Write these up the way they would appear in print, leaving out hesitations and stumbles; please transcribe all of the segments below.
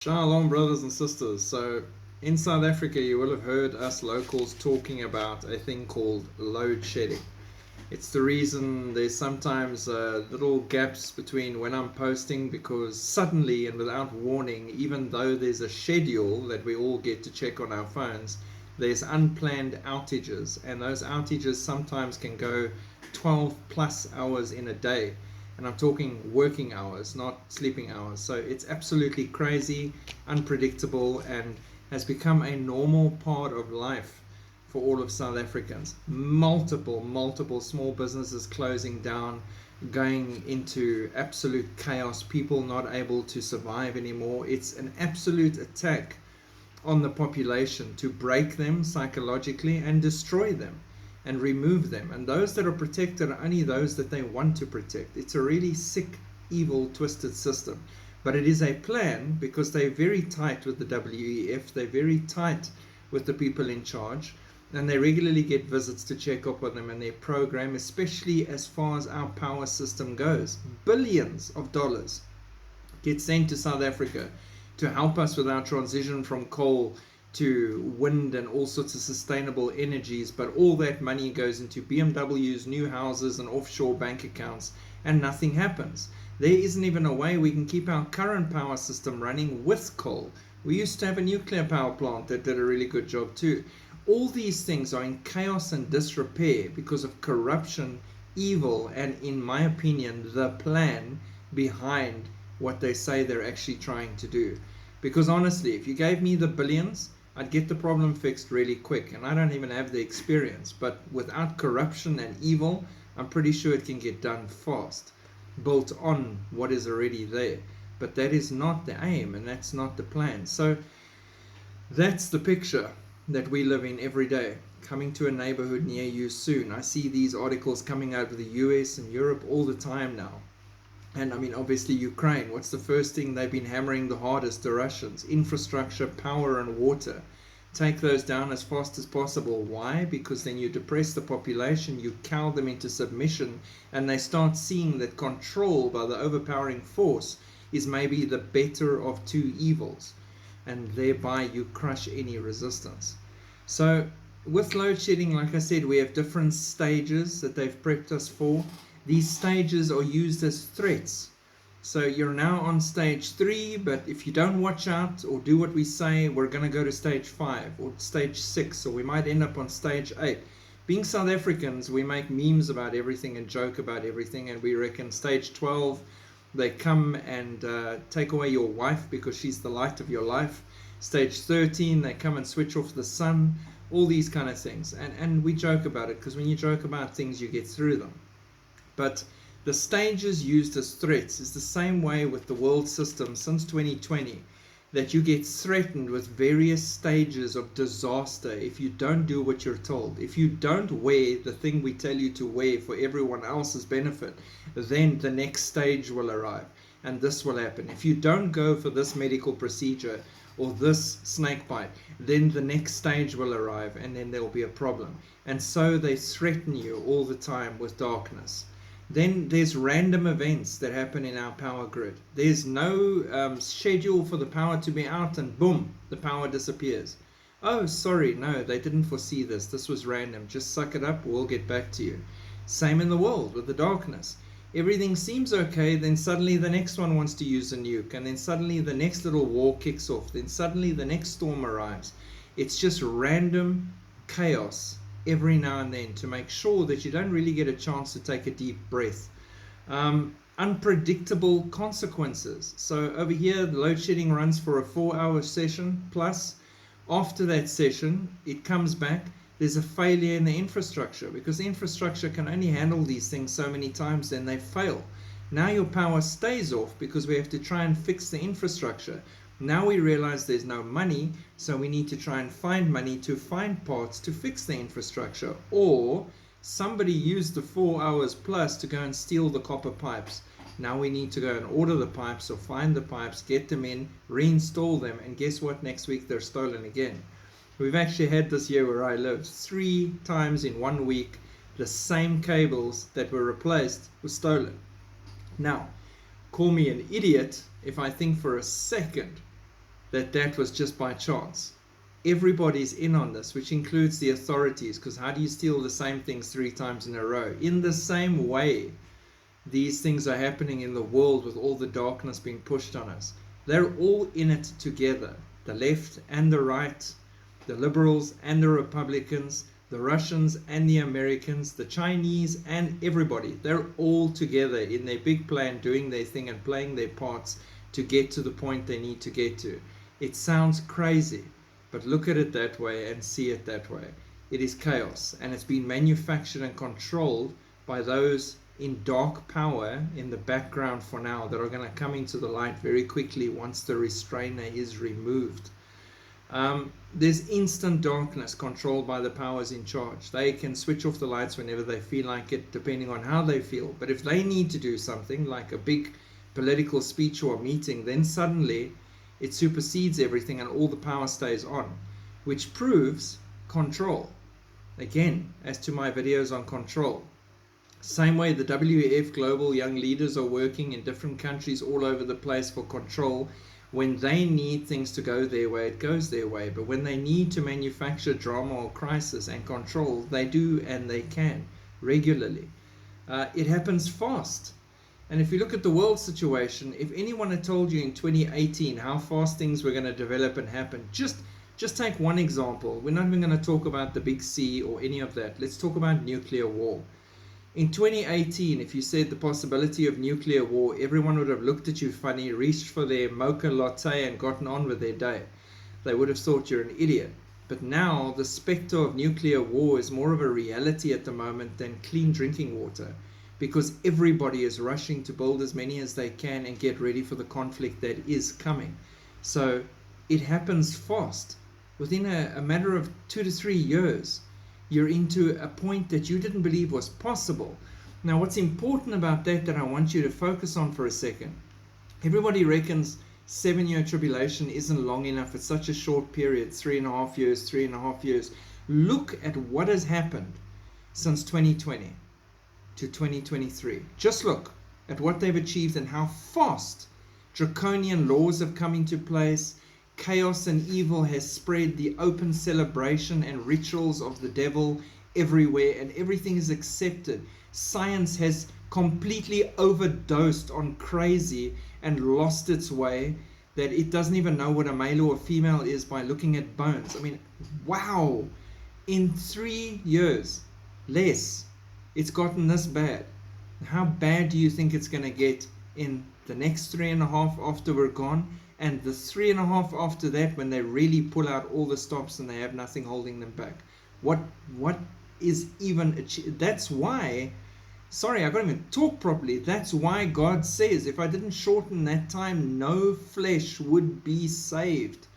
Shalom, brothers and sisters. So, in South Africa, you will have heard us locals talking about a thing called load shedding. It's the reason there's sometimes little gaps between when I'm posting because suddenly and without warning, even though there's a schedule that we all get to check on our phones, there's unplanned outages, and those outages sometimes can go 12 plus hours in a day. And I'm talking working hours, not sleeping hours. So it's absolutely crazy, unpredictable, and has become a normal part of life for all of South Africans. Multiple small businesses closing down, going into absolute chaos, people not able to survive anymore. It's an absolute attack on the population to break them psychologically and destroy them and remove them. And those that are protected are only those that they want to protect. It's a really sick, evil, twisted system. But it is a plan because they're very tight with the WEF, they're very tight with the people in charge, and they regularly get visits to check up on them and their program, especially as far as our power system goes. Billions of dollars get sent to South Africa to help us with our transition from coal to wind and all sorts of sustainable energies, but all that money goes into BMWs, new houses and offshore bank accounts, and nothing happens. There isn't even a way we can keep our current power system running with coal. We used to have a nuclear power plant that did a really good job too. All these things are in chaos and disrepair because of corruption, evil, and in my opinion, the plan behind what they say they're actually trying to do. Because honestly, if you gave me the billions, I'd get the problem fixed really quick, and I don't even have the experience. But without corruption and evil, I'm pretty sure it can get done fast, built on what is already there. But that is not the aim, and that's not the plan. So that's the picture that we live in every day. Coming to a neighborhood near you soon. I see these articles coming out of the US and Europe all the time now. And I mean, obviously Ukraine, what's the first thing they've been hammering the hardest? The Russians. Infrastructure, power and water. Take those down as fast as possible. Why? Because then you depress the population, you cow them into submission, and they start seeing that control by the overpowering force is maybe the better of two evils, and thereby you crush any resistance. So with load shedding, like I said, we have different stages that they've prepped us for. These stages are used as threats. So you're now on stage 3, but if you don't watch out or do what we say, we're going to go to stage 5 or stage 6, or we might end up on stage 8. Being South Africans, we make memes about everything and joke about everything, and we reckon stage 12, they come and take away your wife because she's the light of your life. Stage 13, they come and switch off the sun, all these kind of things. And we joke about it because when you joke about things, you get through them. But the stages used as threats is the same way with the world system since 2020, that you get threatened with various stages of disaster if you don't do what you're told. If you don't wear the thing we tell you to wear for everyone else's benefit, then the next stage will arrive and this will happen. If you don't go for this medical procedure or this snake bite, then the next stage will arrive and then there will be a problem. And so they threaten you all the time with darkness. Then there's random events that happen in our power grid. There's no schedule for the power to be out, and boom, the power disappears. Oh, sorry, no, they didn't foresee this. This was random. Just suck it up, we'll get back to you. Same in the world with the darkness. Everything seems okay, then suddenly the next one wants to use a nuke, and then suddenly the next little war kicks off, then suddenly the next storm arrives. It's just random chaos every now and then to make sure that you don't really get a chance to take a deep breath. Unpredictable consequences. So over here, the load shedding runs for a 4-hour session plus. After that session, it comes back. There's a failure in the infrastructure because the infrastructure can only handle these things so many times, then they fail. Now your power stays off because we have to try and fix the infrastructure. Now we realize there's no money, so we need to try and find money to find parts to fix the infrastructure. Or somebody used the 4 hours plus to go and steal the copper pipes. Now we need to go and order the pipes or find the pipes, get them in, reinstall them, and guess what? Next week they're stolen again. We've actually had this year where I lived 3 times in 1 week, the same cables that were replaced were stolen. Now, call me an idiot if I think for a second that was just by chance. Everybody's in on this, which includes the authorities, because how do you steal the same things 3 times in a row? In the same way, these things are happening in the world with all the darkness being pushed on us. They're all in it together, the left and the right, the liberals and the Republicans, the Russians and the Americans, the Chinese and everybody. They're all together in their big plan, doing their thing and playing their parts to get to the point they need to get to. It sounds crazy, but look at it that way and see it that way. It is chaos, and it's been manufactured and controlled by those in dark power in the background for now that are going to come into the light very quickly once the restrainer is removed. There's instant darkness controlled by the powers in charge. They can switch off the lights whenever they feel like it, depending on how they feel. But if they need to do something like a big political speech or meeting, then suddenly it supersedes everything and all the power stays on, which proves control. Again, as to my videos on control, same way the WEF global young leaders are working in different countries all over the place for control. When they need things to go their way, it goes their way. But when they need to manufacture drama or crisis and control, they do, and they can regularly. It happens fast. And if you look at the world situation, if anyone had told you in 2018 how fast things were going to develop and happen, just take one example. We're not even going to talk about the big C or any of that. Let's talk about nuclear war. In 2018, if you said the possibility of nuclear war, everyone would have looked at you funny, reached for their mocha latte and gotten on with their day. They would have thought you're an idiot. But now the specter of nuclear war is more of a reality at the moment than clean drinking water, because everybody is rushing to build as many as they can and get ready for the conflict that is coming. So it happens fast. Within a matter of 2 to 3 years, you're into a point that you didn't believe was possible. Now, what's important about that I want you to focus on for a second, everybody reckons 7-year tribulation isn't long enough. It's such a short period, 3.5 years, 3.5 years. Look at what has happened since 2020 to 2023. Just look at what they've achieved and how fast draconian laws have come into place. Chaos and evil has spread, the open celebration and rituals of the devil everywhere, and everything is accepted. Science has completely overdosed on crazy and lost its way, that it doesn't even know what a male or a female is by looking at bones. I mean, wow! In 3 years, less, it's gotten this bad. How bad do you think it's going to get in the next 3.5 after we're gone? And the 3.5 after that, when they really pull out all the stops and they have nothing holding them back. What is even achieved? That's why, sorry, I can't even talk properly. That's why God says, if I didn't shorten that time, no flesh would be saved.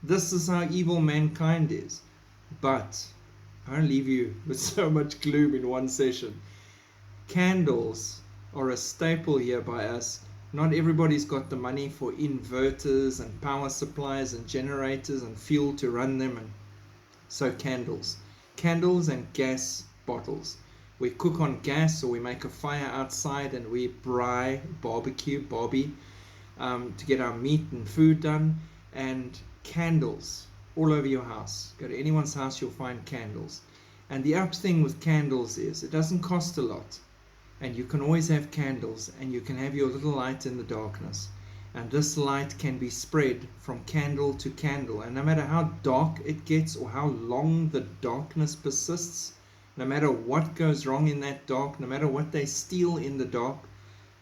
This is how evil mankind is. But I don't leave you with so much gloom in one session. Candles are a staple here by us. Not everybody's got the money for inverters and power supplies and generators and fuel to run them. And so candles and gas bottles. We cook on gas, or we make a fire outside and we barbecue to get our meat and food done. And candles all over your house. Go to anyone's house, you'll find candles. And the up thing with candles is it doesn't cost a lot. And you can always have candles, and you can have your little light in the darkness. And this light can be spread from candle to candle. And no matter how dark it gets or how long the darkness persists, no matter what goes wrong in that dark, no matter what they steal in the dark,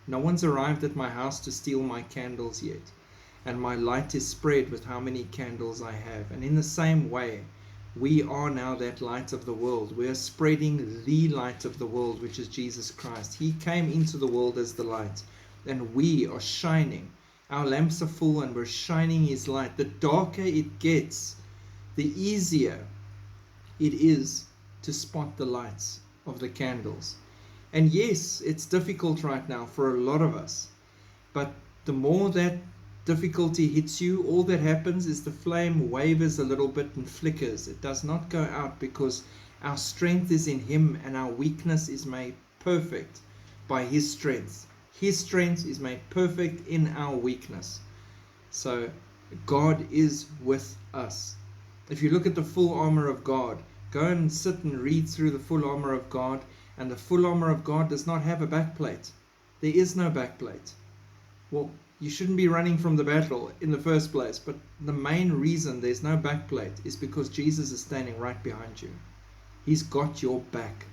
no one's arrived at my house to steal my candles yet. And my light is spread with how many candles I have. And in the same way, we are now that light of the world. We are spreading the light of the world, which is Jesus Christ. He came into the world as the light, and we are shining. Our lamps are full, and we're shining His light. The darker it gets, the easier it is to spot the lights of the candles. And yes, it's difficult right now for a lot of us, but the more that difficulty hits you, all that happens is the flame wavers a little bit and flickers. It does not go out, because our strength is in Him, and our weakness is made perfect by His strength. His strength is made perfect in our weakness. So God is with us. If you look at the full armor of God, go and sit and read through the full armor of God, and the full armor of God does not have a backplate. There is no backplate. Well, you shouldn't be running from the battle in the first place, but the main reason there's no backplate is because Jesus is standing right behind you. He's got your back.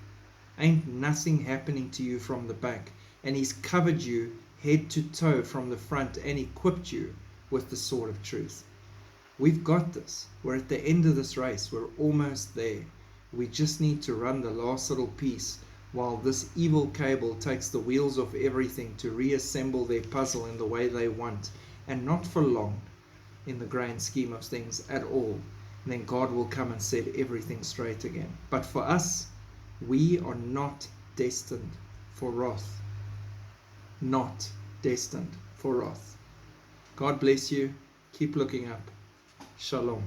Ain't nothing happening to you from the back, and He's covered you head to toe from the front and equipped you with the sword of truth. We've got this. We're at the end of this race. We're almost there. We just need to run the last little piece while this evil cable takes the wheels off everything to reassemble their puzzle in the way they want, and not for long in the grand scheme of things at all. And then God will come and set everything straight again. But for us, we are not destined for wrath. Not destined for wrath. God bless you. Keep looking up. Shalom.